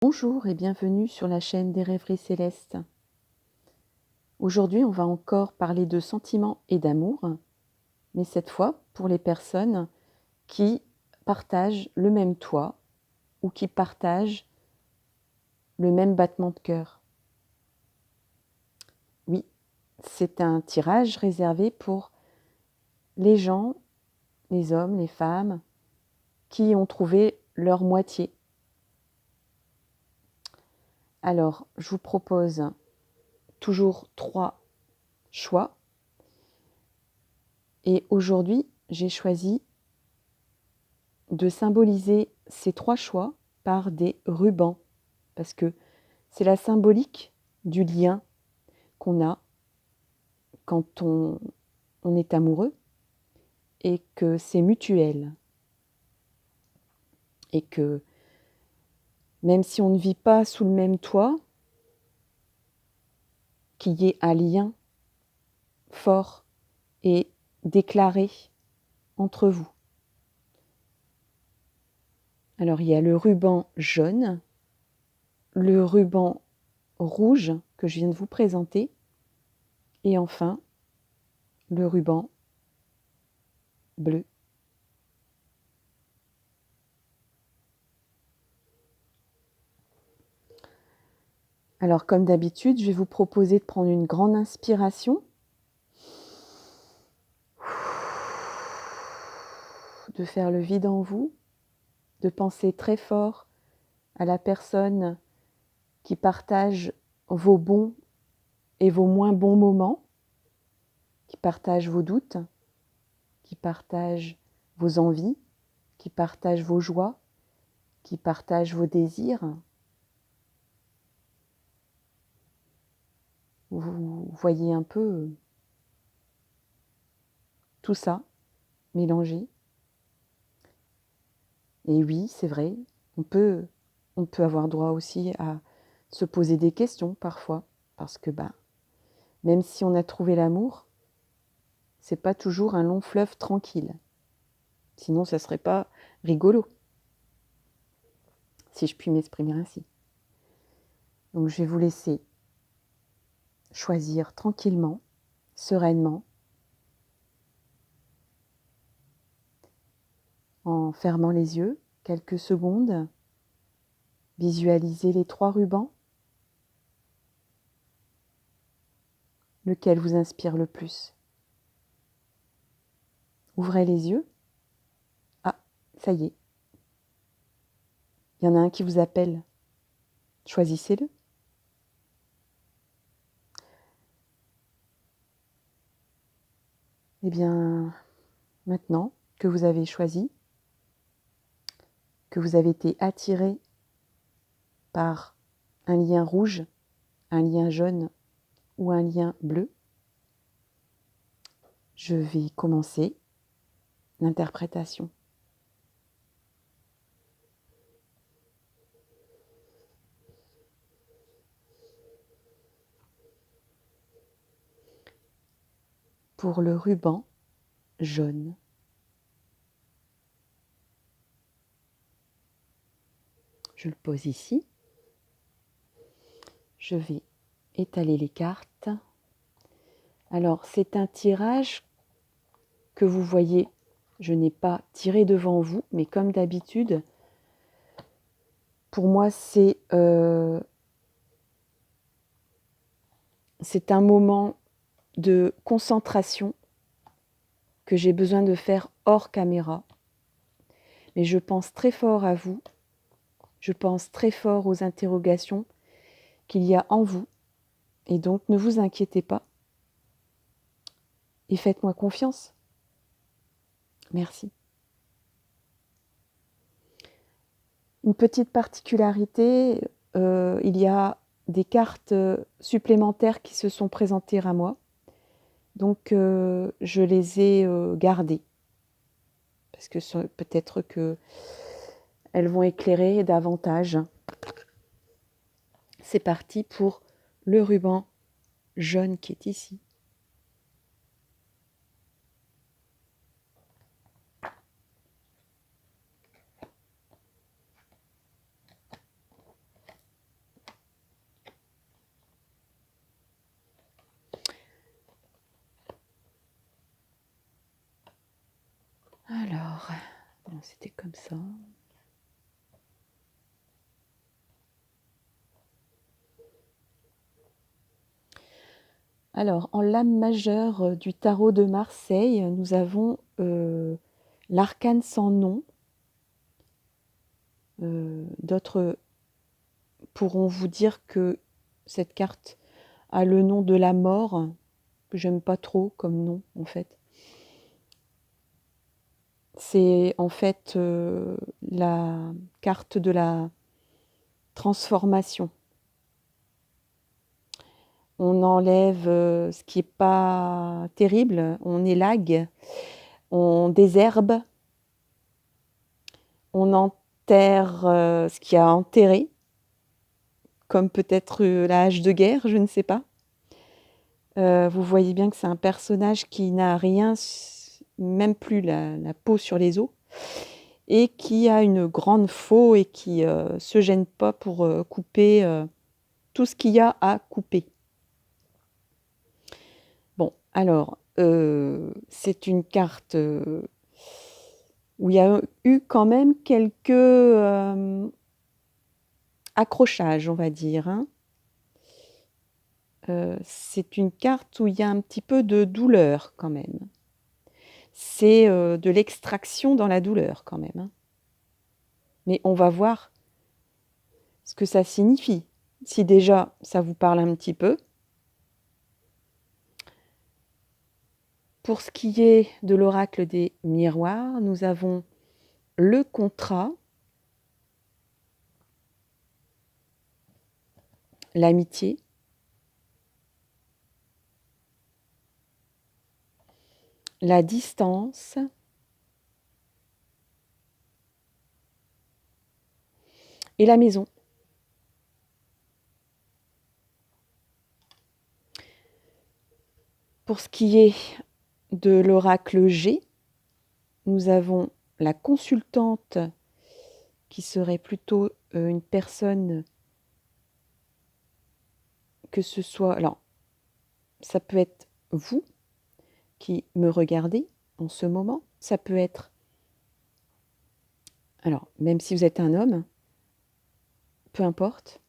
Bonjour et bienvenue sur la chaîne des rêveries célestes. Aujourd'hui, on va encore parler de sentiments et d'amour, mais cette fois pour les personnes qui partagent le même toit ou qui partagent le même battement de cœur. Oui, c'est un tirage réservé pour les gens, les hommes, les femmes, qui ont trouvé leur moitié. Alors, je vous propose toujours 3 choix. Et aujourd'hui, j'ai choisi de symboliser ces 3 choix par des rubans, parce que c'est la symbolique du lien qu'on a quand on est amoureux et que c'est mutuel. Et que même si on ne vit pas sous le même toit, qu'il y ait un lien fort et déclaré entre vous. Alors il y a le ruban jaune, le ruban rouge que je viens de vous présenter, et enfin le ruban bleu. Alors comme d'habitude, je vais vous proposer de prendre une grande inspiration, de faire le vide en vous, de penser très fort à la personne qui partage vos bons et vos moins bons moments, qui partage vos doutes, qui partage vos envies, qui partage vos joies, qui partage vos désirs. Vous voyez un peu tout ça mélangé. Et oui, c'est vrai, on peut avoir droit aussi à se poser des questions parfois, parce que même si on a trouvé l'amour, c'est pas toujours un long fleuve tranquille. Sinon, ça serait pas rigolo, si je puis m'exprimer ainsi. Donc, je vais vous laisser choisir tranquillement, sereinement, en fermant les yeux quelques secondes, visualisez les 3 rubans, lequel vous inspire le plus. Ouvrez les yeux. Ah, ça y est. Il y en a un qui vous appelle. Choisissez-le. Eh bien, maintenant que vous avez choisi, que vous avez été attiré par un lien rouge, un lien jaune ou un lien bleu, je vais commencer l'interprétation. Pour le ruban jaune, je le pose ici. Je vais étaler les cartes. Alors, c'est un tirage que vous voyez, je n'ai pas tiré devant vous, mais comme d'habitude, pour moi, c'est un moment de concentration que j'ai besoin de faire hors caméra. Mais je pense très fort à vous, je pense très fort aux interrogations qu'il y a en vous. Et donc, ne vous inquiétez pas et faites-moi confiance. Merci. Une petite particularité, il y a des cartes supplémentaires qui se sont présentées à moi. Donc, je les ai gardées. Parce que peut-être qu'elles vont éclairer davantage. C'est parti pour le ruban jaune qui est ici. c'était comme ça. Alors, en lame majeure du tarot de Marseille, nous avons l'arcane sans nom. D'autres pourront vous dire que cette carte a le nom de la mort, que j'aime pas trop comme nom en fait. C'est en fait la carte de la transformation. On enlève ce qui n'est pas terrible, on élague, on désherbe, on enterre ce qui a enterré, comme peut-être la hache de guerre, je ne sais pas. Vous voyez bien que c'est un personnage qui n'a rien, même plus la peau sur les os, et qui a une grande faux et qui se gêne pas pour couper tout ce qu'il y a à couper. Bon, alors, c'est une carte où il y a eu quand même quelques accrochages, on va dire. Hein. C'est une carte où il y a un petit peu de douleur quand même. C'est de l'extraction dans la douleur quand même. Hein. Mais on va voir ce que ça signifie. Si déjà ça vous parle un petit peu. Pour ce qui est de l'oracle des miroirs, nous avons le contrat, l'amitié, la distance, et la maison. Pour ce qui est de l'oracle G, nous avons la consultante qui serait plutôt une personne que ce soit... Alors, ça peut être vous qui me regardez en ce moment. Ça peut être... Alors, même si vous êtes un homme, peu importe,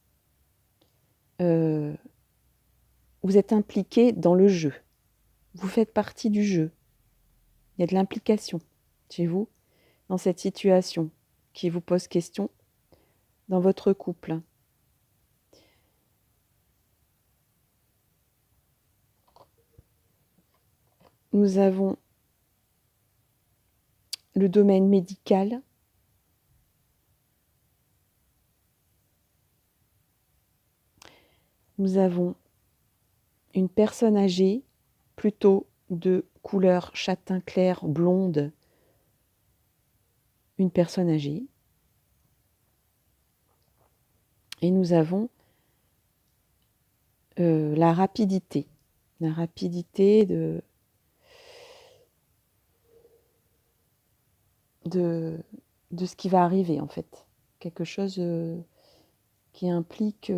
vous êtes impliqué dans le jeu. Vous faites partie du jeu. Il y a de l'implication chez vous dans cette situation qui vous pose question dans votre couple. Nous avons le domaine médical. Nous avons une personne âgée, plutôt de couleur châtain clair, blonde, une personne âgée. Et nous avons la rapidité de ce qui va arriver en fait. Quelque chose qui implique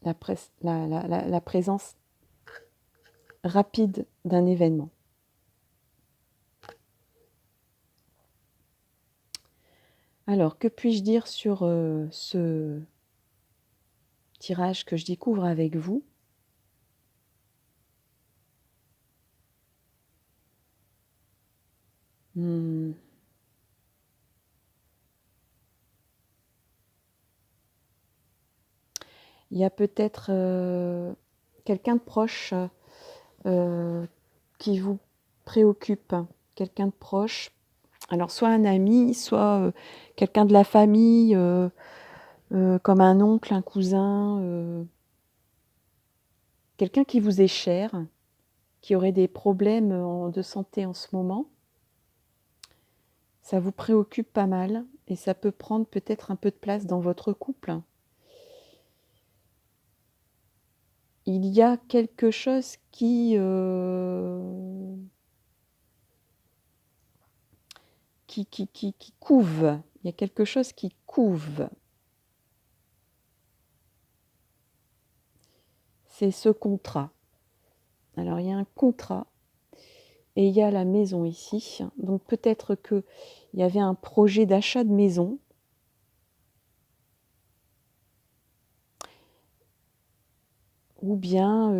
la présence rapide d'un événement. Alors, que puis-je dire sur ce tirage que je découvre avec vous ? Il y a peut-être quelqu'un de proche qui vous préoccupe, quelqu'un de proche. Alors, soit un ami, soit quelqu'un de la famille, comme un oncle, un cousin, quelqu'un qui vous est cher, qui aurait des problèmes de santé en ce moment. Ça vous préoccupe pas mal et ça peut prendre peut-être un peu de place dans votre couple. Il y a quelque chose qui couve. Il y a quelque chose qui couve. C'est ce contrat. Alors, il y a un contrat et il y a la maison ici. Donc, peut-être qu'il y avait un projet d'achat de maison. Ou bien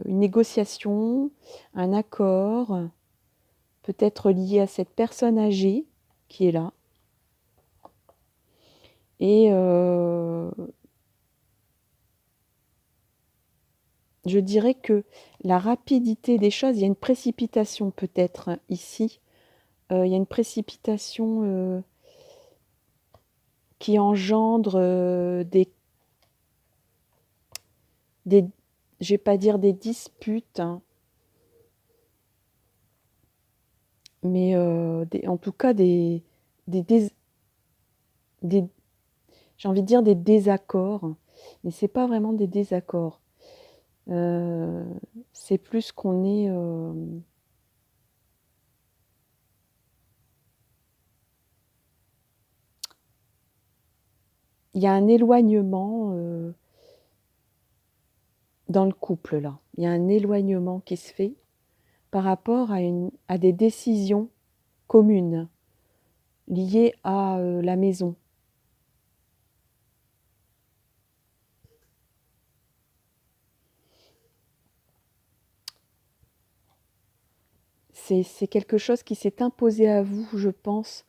une négociation, un accord, peut-être lié à cette personne âgée qui est là. Et je dirais que la rapidité des choses, il y a une précipitation peut-être ici. Il y a une précipitation qui engendre des, je vais pas dire des disputes, hein, mais en tout cas des j'ai envie de dire des désaccords, mais c'est pas vraiment des désaccords. C'est plus qu'on est il y a un éloignement dans le couple là. Il y a un éloignement qui se fait par rapport à des décisions communes liées à la maison. C'est quelque chose qui s'est imposé à vous, je pense,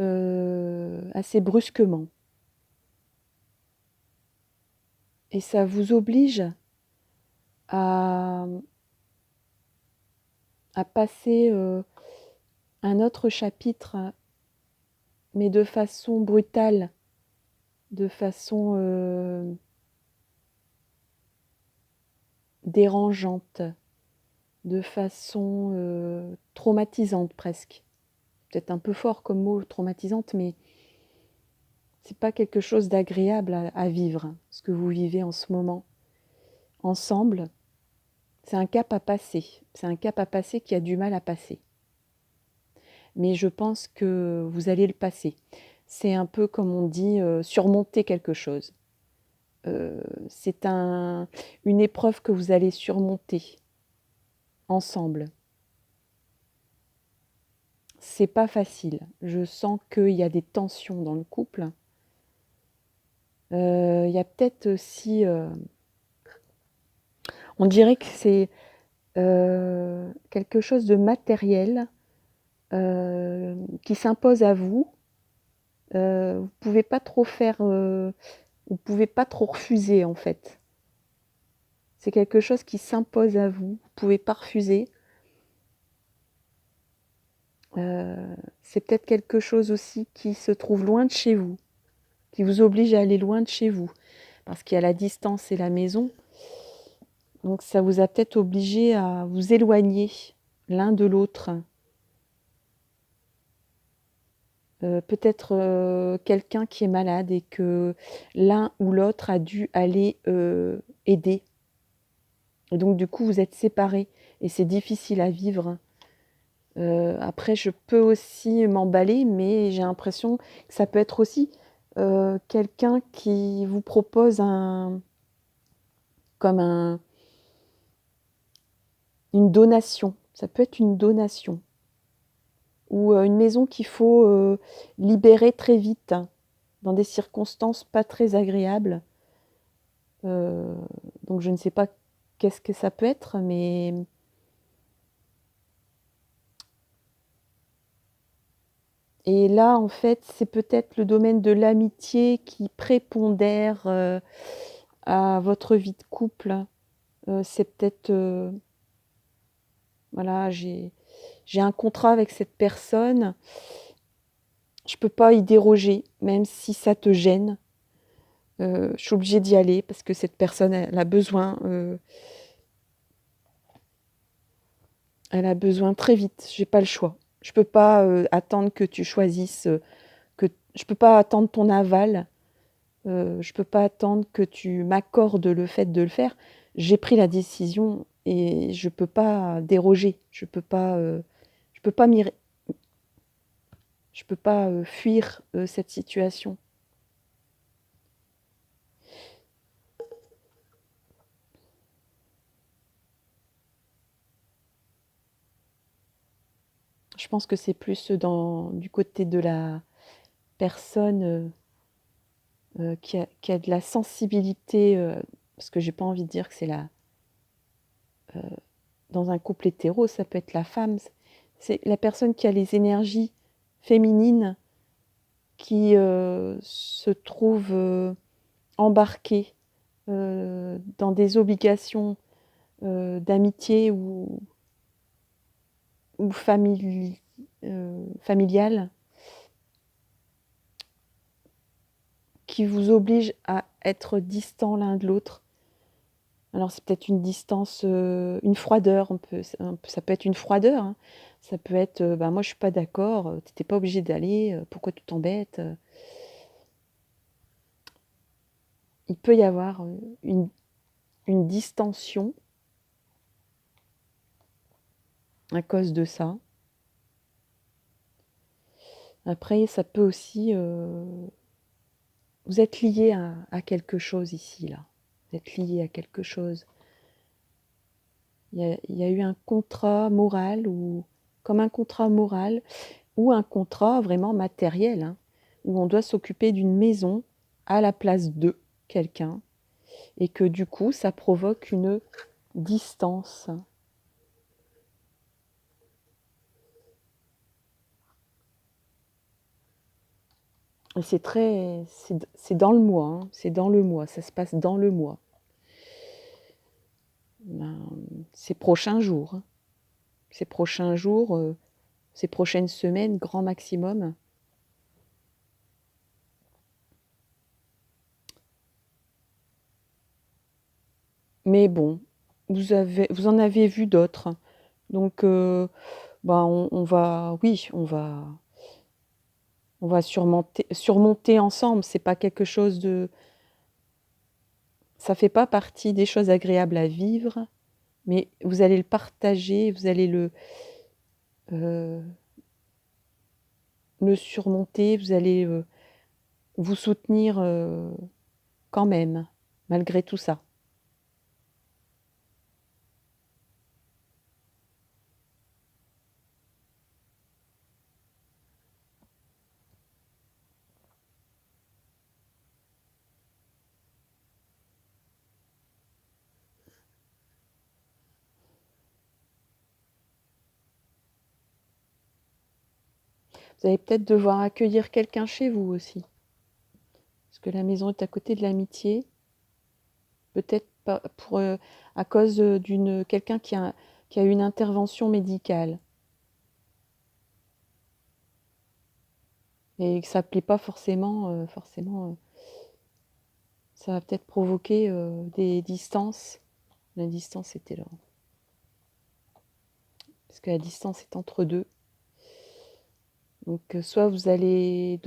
assez brusquement. Et ça vous oblige à, à passer un autre chapitre, mais de façon brutale, de façon dérangeante, de façon traumatisante presque. Peut-être un peu fort comme mot, traumatisante, mais c'est pas quelque chose d'agréable à vivre, ce que vous vivez en ce moment. Ensemble, c'est un cap à passer. C'est un cap à passer qui a du mal à passer. Mais je pense que vous allez le passer. C'est un peu comme on dit, surmonter quelque chose. C'est une épreuve que vous allez surmonter ensemble. C'est pas facile. Je sens qu'il y a des tensions dans le couple. Il y a peut-être aussi... on dirait que c'est quelque chose de matériel qui s'impose à vous. Vous pouvez pas trop faire... vous pouvez pas trop refuser en fait. C'est quelque chose qui s'impose à vous. Vous pouvez pas refuser. C'est peut-être quelque chose aussi qui se trouve loin de chez vous, qui vous oblige à aller loin de chez vous, parce qu'il y a la distance et la maison. Donc ça vous a peut-être obligé à vous éloigner l'un de l'autre. Peut-être quelqu'un qui est malade et que l'un ou l'autre a dû aller aider. Et donc du coup, vous êtes séparés et c'est difficile à vivre. Après, je peux aussi m'emballer, mais j'ai l'impression que ça peut être aussi quelqu'un qui vous propose comme une donation. Ça peut être une donation. Ou une maison qu'il faut libérer très vite, hein, dans des circonstances pas très agréables. Donc je ne sais pas qu'est-ce que ça peut être, mais et là, en fait, c'est peut-être le domaine de l'amitié qui prépondère à votre vie de couple. C'est peut-être, voilà, j'ai un contrat avec cette personne, je peux pas y déroger, même si ça te gêne. Je suis obligée d'y aller parce que cette personne, elle a besoin très vite. J'ai pas le choix. Je peux pas attendre que tu choisisses, je peux pas attendre ton aval. Je peux pas attendre que tu m'accordes le fait de le faire. J'ai pris la décision et je peux pas déroger. Je peux pas fuir cette situation. pense que c'est plus du côté de la personne qui a de la sensibilité, parce que j'ai pas envie de dire que c'est dans un couple hétéro, ça peut être la femme, c'est la personne qui a les énergies féminines qui se trouve embarquée dans des obligations d'amitié ou familiales qui vous obligent à être distants l'un de l'autre. Alors c'est peut-être une distance, une froideur, ça peut être une froideur, hein. Ça peut être, bah, moi je suis pas d'accord, tu n'étais pas obligé d'aller, pourquoi tu t'embêtes? Il peut y avoir une distension à cause de ça. Après, ça peut aussi, vous êtes lié à quelque chose ici, là. Vous êtes lié à quelque chose. Il y a eu un contrat moral ou comme un contrat moral ou un contrat vraiment matériel, hein, où on doit s'occuper d'une maison à la place de quelqu'un et que du coup, ça provoque une distance. Et c'est dans le mois, hein, c'est dans le mois, ça se passe dans le mois. Ben, ces prochains jours, hein, ces prochains jours, ces prochaines semaines, grand maximum. Mais bon, vous en avez vu d'autres. Donc, bah, on va surmonter ensemble. C'est pas quelque chose de, ça fait pas partie des choses agréables à vivre, mais vous allez le partager, vous allez euh, le surmonter, vous allez vous soutenir quand même, malgré tout ça. Vous allez peut-être devoir accueillir quelqu'un chez vous aussi, parce que la maison est à côté de l'amitié. Peut-être à cause d'une quelqu'un qui a eu une intervention médicale et que ça ne plaît pas forcément, ça va peut-être provoquer des distances. La distance était là. Parce que la distance est entre deux. Donc soit vous allez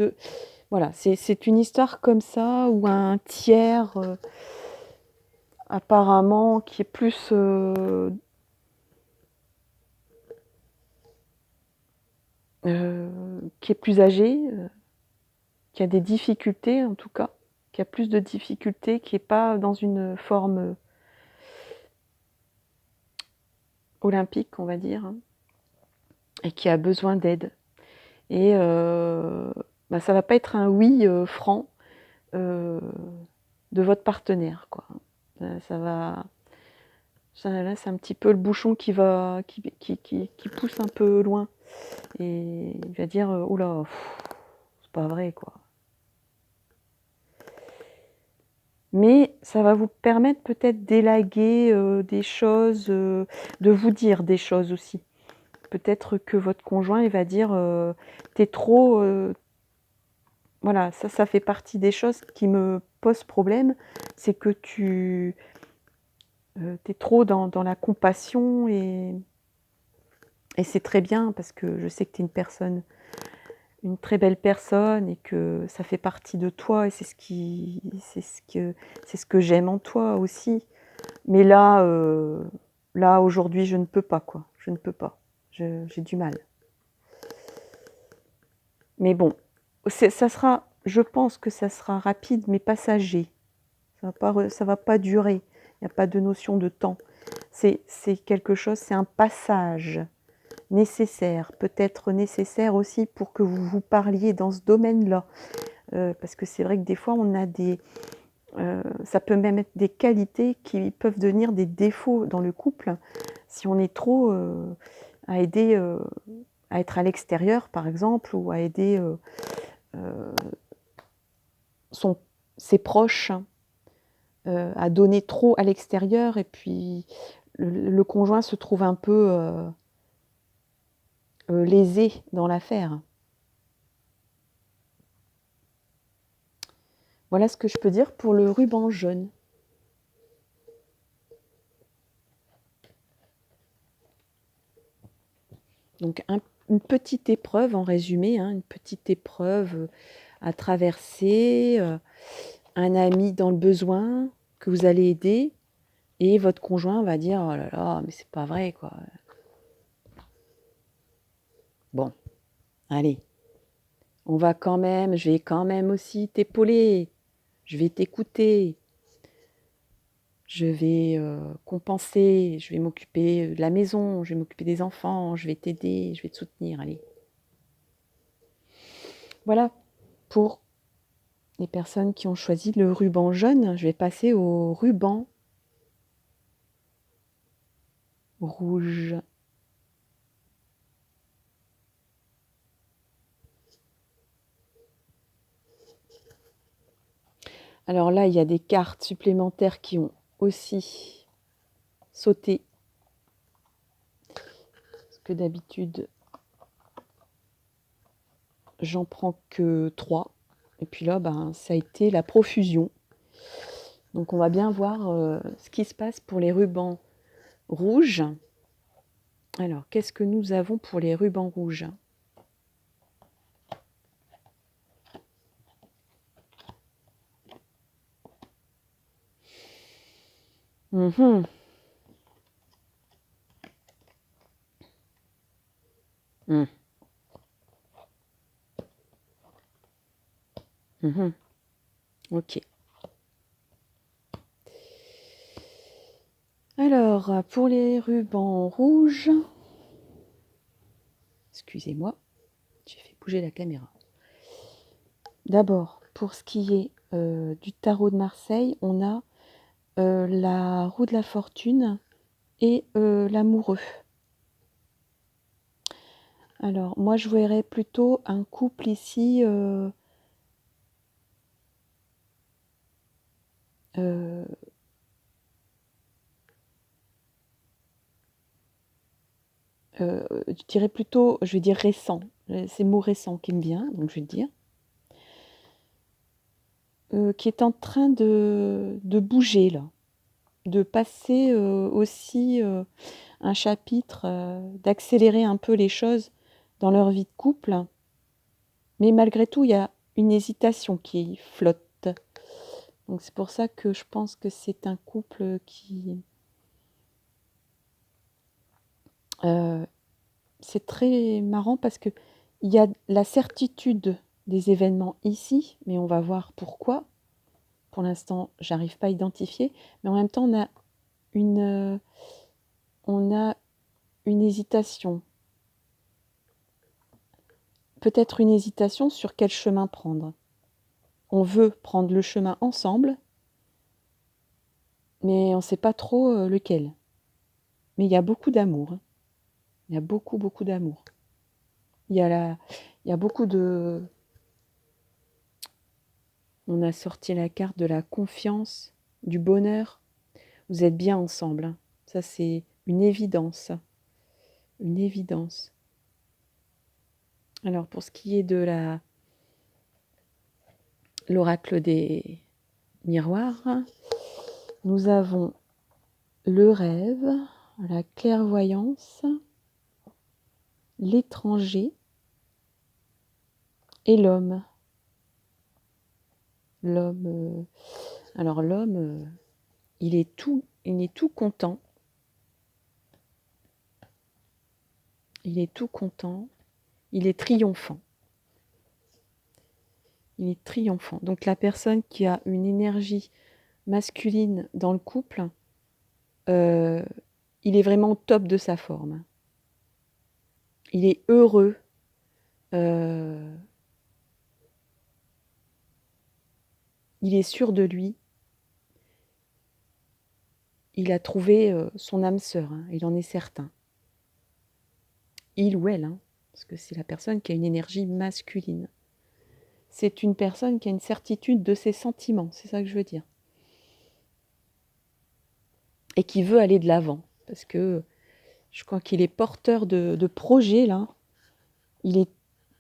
voilà, c'est une histoire comme ça où un tiers apparemment qui est plus âgé, qui a des difficultés en tout cas, qui a plus de difficultés, qui n'est pas dans une forme olympique, on va dire, hein, et qui a besoin d'aide. Et bah, ça ne va pas être un oui franc de votre partenaire, quoi. Là, c'est un petit peu le bouchon qui pousse un peu loin. Et il va dire, oula, c'est pas vrai, quoi. Mais ça va vous permettre peut-être d'élaguer des choses, de vous dire des choses aussi. Peut-être que votre conjoint, il va dire, t'es trop... voilà, ça fait partie des choses qui me posent problème. C'est que t'es trop dans la compassion et c'est très bien parce que je sais que t'es une très belle personne et que ça fait partie de toi et c'est ce que j'aime en toi aussi. Mais là, aujourd'hui, je ne peux pas, quoi. Je ne peux pas. J'ai du mal. Mais bon, je pense que ça sera rapide, mais passager. Ça va pas durer. Il n'y a pas de notion de temps. C'est quelque chose, c'est un passage. nécessaire, peut-être nécessaire aussi pour que vous vous parliez dans ce domaine-là. Parce que c'est vrai que des fois, on a des... ça peut même être des qualités qui peuvent devenir des défauts dans le couple si on est trop à aider, à être à l'extérieur, par exemple, ou à aider ses proches à donner trop à l'extérieur, et puis le conjoint se trouve un peu lésé dans l'affaire. Voilà ce que je peux dire pour le ruban jaune. Donc une petite épreuve en résumé, hein, une petite épreuve à traverser, un ami dans le besoin que vous allez aider, et votre conjoint va dire « Oh là là, mais c'est pas vrai, quoi. » Bon, allez, je vais quand même aussi t'épauler, je vais t'écouter, je vais compenser, je vais m'occuper de la maison, je vais m'occuper des enfants, je vais t'aider, je vais te soutenir, allez. Voilà pour les personnes qui ont choisi le ruban jaune. Je vais passer au ruban rouge. Alors là, il y a des cartes supplémentaires qui ont aussi sauté. Parce que d'habitude, j'en prends que 3. Et puis là, ben, ça a été la profusion. Donc on va bien voir ce qui se passe pour les rubans rouges. Alors, qu'est-ce que nous avons pour les rubans rouges ? Mmh. Mmh. Mmh. Ok. Alors, pour les rubans rouges, excusez-moi, j'ai fait bouger la caméra. D'abord, pour ce qui est du tarot de Marseille, on a la roue de la fortune et l'amoureux. Alors, moi, je verrais plutôt un couple ici je dirais plutôt, je vais dire récent. C'est le mot récent qui me vient, donc je vais le dire. Qui est en train de bouger, là. De passer aussi un chapitre, d'accélérer un peu les choses dans leur vie de couple. Mais malgré tout, il y a une hésitation qui flotte. Donc c'est pour ça que je pense que c'est un couple qui... c'est très marrant parce qu'il y a la certitude des événements ici, mais on va voir pourquoi. Pour l'instant, j'arrive pas à identifier, mais en même temps, on a une hésitation. Peut-être une hésitation sur quel chemin prendre. On veut prendre le chemin ensemble, mais on ne sait pas trop lequel. Mais il y a beaucoup d'amour. Hein. Il y a beaucoup, beaucoup d'amour. Il y a beaucoup de... On a sorti la carte de la confiance, du bonheur. Vous êtes bien ensemble. Hein. Ça, c'est une évidence. Une évidence. Alors, pour ce qui est de l'oracle des miroirs, nous avons le rêve, la clairvoyance, l'étranger et l'homme. L'homme, alors l'homme, il est tout content. Il est tout content. Il est triomphant. Il est triomphant. Donc la personne qui a une énergie masculine dans le couple, il est vraiment au top de sa forme. il est heureux, il est sûr de lui, il a trouvé son âme sœur, hein, il en est certain. Il ou elle, hein, parce que c'est la personne qui a une énergie masculine. C'est une personne qui a une certitude de ses sentiments, c'est ça que je veux dire. Et qui veut aller de l'avant, parce que je crois qu'il est porteur de projets, là. Il est,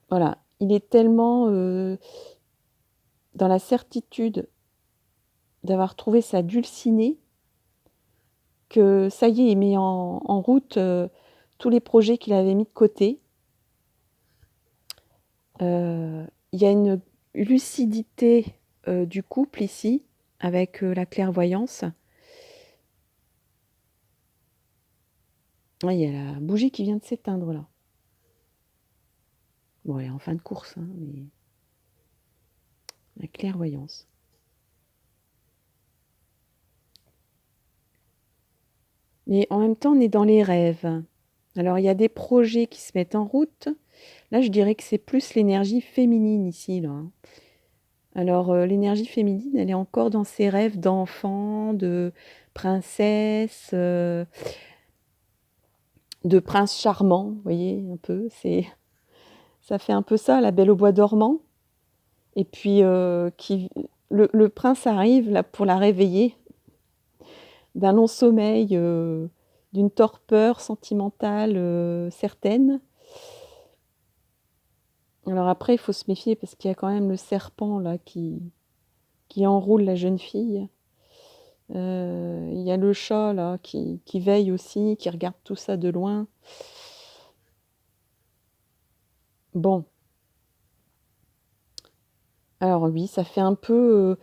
voilà, il est tellement dans la certitude d'avoir trouvé sa dulcinée que ça y est, il met en route tous les projets qu'il avait mis de côté. Il y a une lucidité du couple ici, avec la clairvoyance. Il y a la bougie qui vient de s'éteindre là. Bon, elle est en fin de course, hein, mais la clairvoyance. Mais en même temps, on est dans les rêves. Alors, il y a des projets qui se mettent en route. Là, je dirais que c'est plus l'énergie féminine ici, là. Alors, l'énergie féminine, elle est encore dans ses rêves d'enfant, de princesse, de prince charmant, vous voyez, un peu. Ça fait un peu ça, la Belle au bois dormant. Et puis, le prince arrive là pour la réveiller d'un long sommeil, d'une torpeur sentimentale certaine. Alors après, il faut se méfier parce qu'il y a quand même le serpent là qui enroule la jeune fille. Il y a le chat là qui veille aussi, qui regarde tout ça de loin. Bon, alors oui, ça fait un peu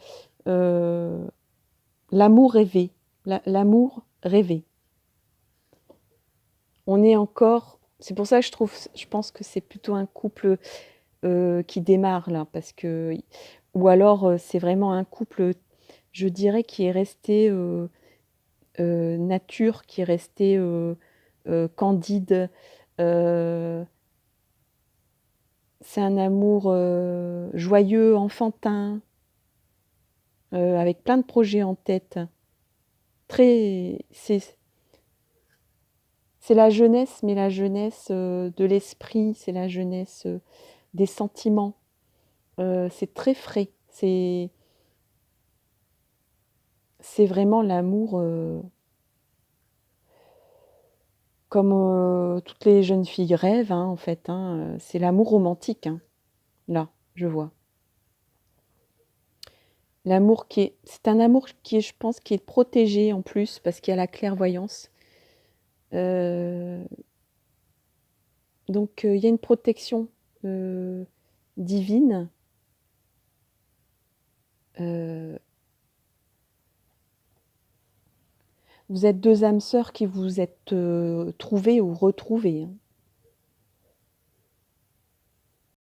l'amour rêvé. L'amour rêvé. On est encore. C'est pour ça que je pense que c'est plutôt un couple qui démarre là, parce que. Ou alors c'est vraiment un couple, je dirais, qui est resté nature, qui est resté candide. C'est un amour joyeux, enfantin, avec plein de projets en tête. C'est la jeunesse, mais la jeunesse de l'esprit, c'est la jeunesse des sentiments. C'est très frais. C'est vraiment l'amour comme toutes les jeunes filles rêvent, hein, en fait. Hein, c'est l'amour romantique, hein, là, je vois. L'amour c'est un amour qui est, je pense, qui est protégé en plus parce qu'il y a la clairvoyance. Euh, donc il y a une protection divine. Euh, vous êtes deux âmes sœurs qui vous êtes trouvées ou retrouvées, hein.